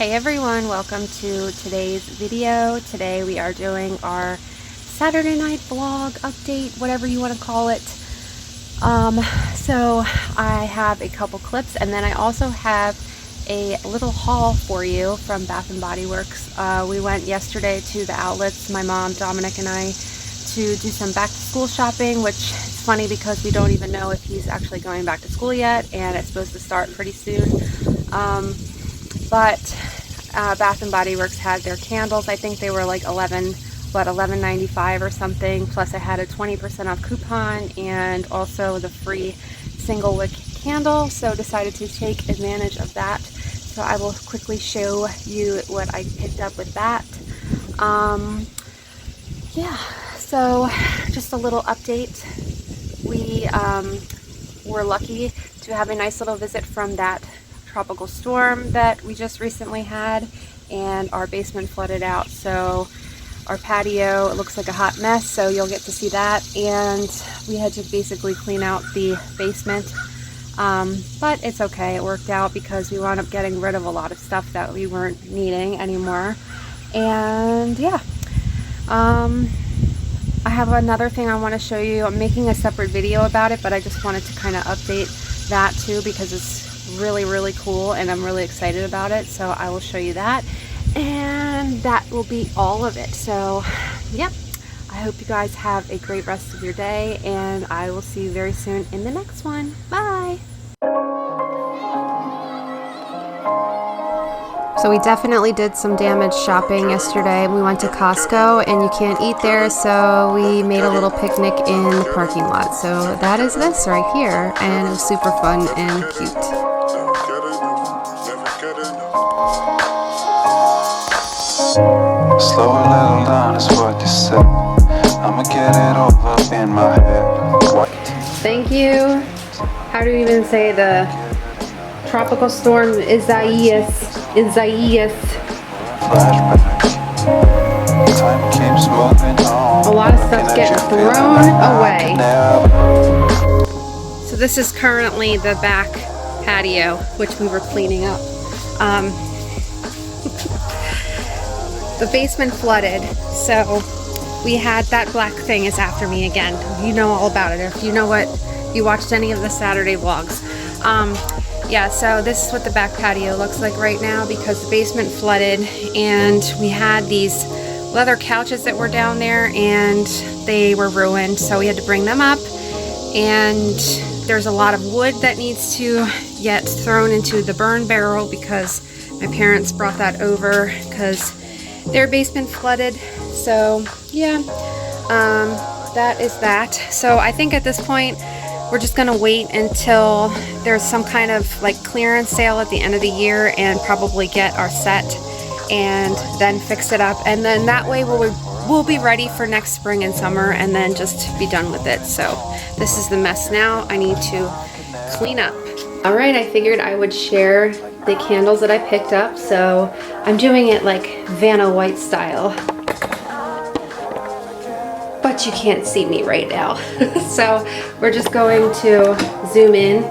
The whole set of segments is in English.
Hey everyone, welcome to today's video. Today we are doing our Saturday night vlog update, whatever you want to call it. So I have a couple clips, and then I also have a little haul for you from Bath & Body Works. We went yesterday to the outlets, my mom, Dominik, and I, to do some back to school shopping, which is funny because we don't even know if he's actually going back to school yet, and it's supposed to start pretty soon. But Bath & Body Works had their candles. I think they were like $11.95 or something, plus I had a 20% off coupon and also the free single wick candle, so decided to take advantage of that. So I will quickly show you what I picked up with that. Yeah, so just a little update. We were lucky to have a nice little visit from that tropical storm that we just recently had, and our basement flooded out, so our patio, it looks like a hot mess, so you'll get to see that. And we had to basically clean out the basement, but it's okay, it worked out because we wound up getting rid of a lot of stuff that we weren't needing anymore. And yeah, I have another thing I want to show you. I'm making a separate video about it, but I just wanted to kind of update that too because it's really cool and I'm really excited about it, so I will show you that, and that will be all of it. So yep, I hope you guys have a great rest of your day, and I will see you very soon in the next one. Bye. So we definitely did some damage shopping yesterday. We went to Costco, and you can't eat there, so we made a little picnic in the parking lot. So that is this right here, and it was super fun and cute. Slow a little down is what you said. I'ma get it over in my head. What? Thank you. How do you even say the tropical storm? Isaias. Flashback. Time keeps moving on. A lot of stuff getting thrown away. So this is currently the back patio, which we were cleaning up. The basement flooded, so we had that black thing is after me again. You know all about it if you know what, you watched any of the Saturday vlogs. Yeah, so this is what the back patio looks like right now because the basement flooded, and we had these leather couches that were down there and they were ruined, so we had to bring them up, and there's a lot of wood that needs to get thrown into the burn barrel because my parents brought that over because their basement flooded. So yeah, that is that. So I think at this point we're just gonna wait until there's some kind of like clearance sale at the end of the year and probably get our set and then fix it up, and then that way we'll be ready for next spring and summer and then just be done with it. So this is the mess now. I need to clean up. All right, I figured I would share the candles that I picked up. So I'm doing it like Vanna White style, but you can't see me right now. So we're just going to zoom in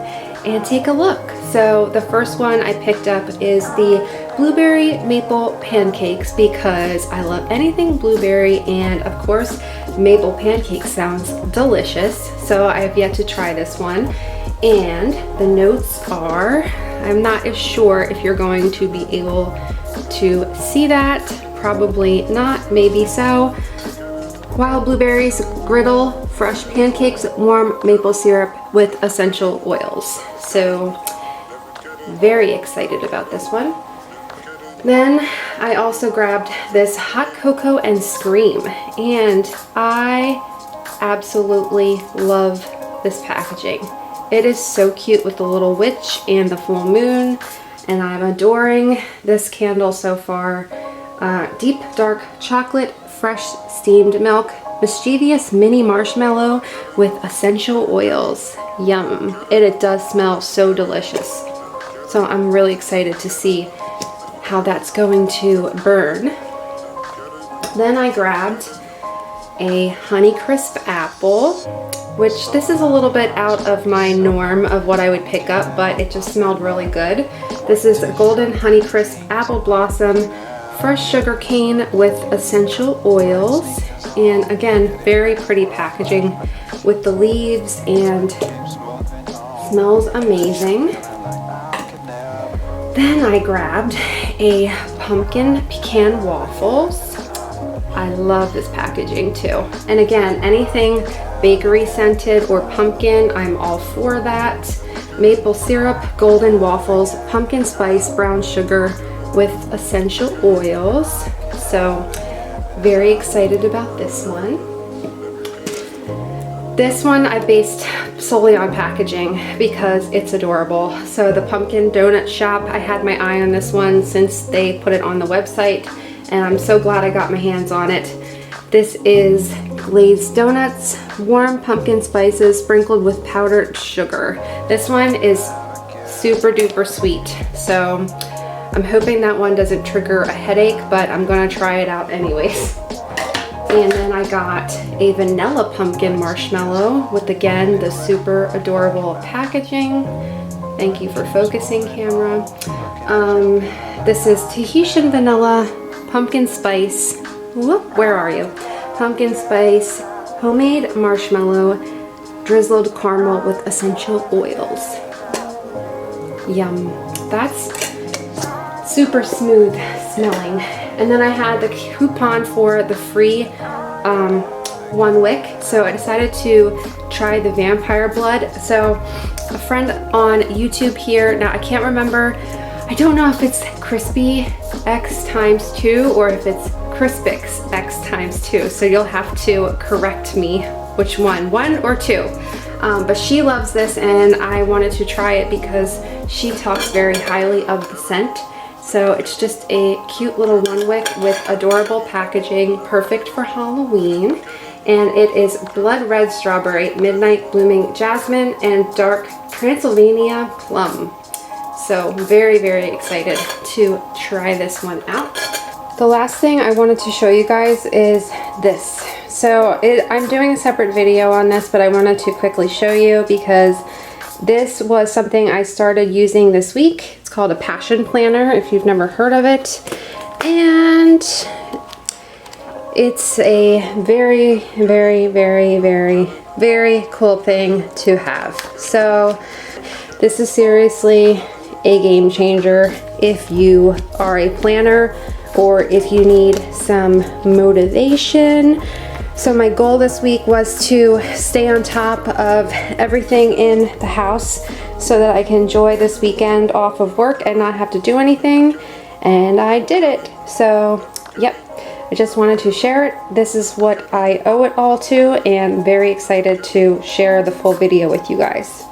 and take a look. So the first one I picked up is the blueberry maple pancakes because I love anything blueberry, and of course maple pancake sounds delicious. So I have yet to try this one, and the notes are, I'm not as sure if you're going to be able to see that, probably not, maybe so. Wild blueberries, griddle, fresh pancakes, warm maple syrup with essential oils. So very excited about this one. Then I also grabbed this hot cocoa and scream, and I absolutely love this packaging. It is so cute with the little witch and the full moon, and I'm adoring this candle so far. Deep dark chocolate, fresh steamed milk, mischievous mini marshmallow with essential oils. Yum. It does smell so delicious. So I'm really excited to see how that's going to burn. Then I grabbed a Honeycrisp apple, which this is a little bit out of my norm of what I would pick up, but it just smelled really good. This is a Golden Honeycrisp Apple Blossom Fresh Sugar Cane with essential oils. And again, very pretty packaging with the leaves and smells amazing. Then I grabbed a pumpkin pecan waffles. I love this packaging too. And again, anything bakery scented or pumpkin, I'm all for that. Maple syrup, golden waffles, pumpkin spice, brown sugar with essential oils. So very excited about this one. This one I based solely on packaging because it's adorable. So the pumpkin donut shop, I had my eye on this one since they put it on the website, and I'm so glad I got my hands on it. This is glazed donuts, warm pumpkin spices sprinkled with powdered sugar. This one is super duper sweet, so I'm hoping that one doesn't trigger a headache, but I'm gonna try it out anyways. And then I got a vanilla pumpkin marshmallow with, again, the super adorable packaging. Thank you for focusing, camera. This is Tahitian vanilla pumpkin spice. Whoop, where are you? Pumpkin spice, homemade marshmallow, drizzled caramel with essential oils. Yum. That's super smooth smelling. And then I had the coupon for the free 1 wick, so I decided to try the vampire blood. So a friend on YouTube here, now I can't remember, I don't know if it's Crispy X times 2 or if it's Crispix X times 2, so you'll have to correct me which one or 2. But she loves this and I wanted to try it because she talks very highly of the scent. So it's just a cute little 1 wick with adorable packaging, perfect for Halloween. And it is blood red strawberry, midnight blooming jasmine, and dark Transylvania plum. So very, very excited to try this one out. The last thing I wanted to show you guys is this. So I'm doing a separate video on this, but I wanted to quickly show you because this was something I started using this week. It's called a passion planner, if you've never heard of it. And it's a very, very, very, very, very cool thing to have. So this is seriously a game changer if you are a planner or if you need some motivation. So my goal this week was to stay on top of everything in the house so that I can enjoy this weekend off of work and not have to do anything. And I did it. So, yep, I just wanted to share it. This is what I owe it all to, and very excited to share the full video with you guys.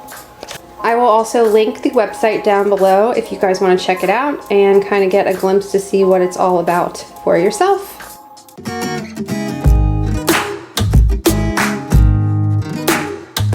I will also link the website down below if you guys want to check it out and kind of get a glimpse to see what it's all about for yourself.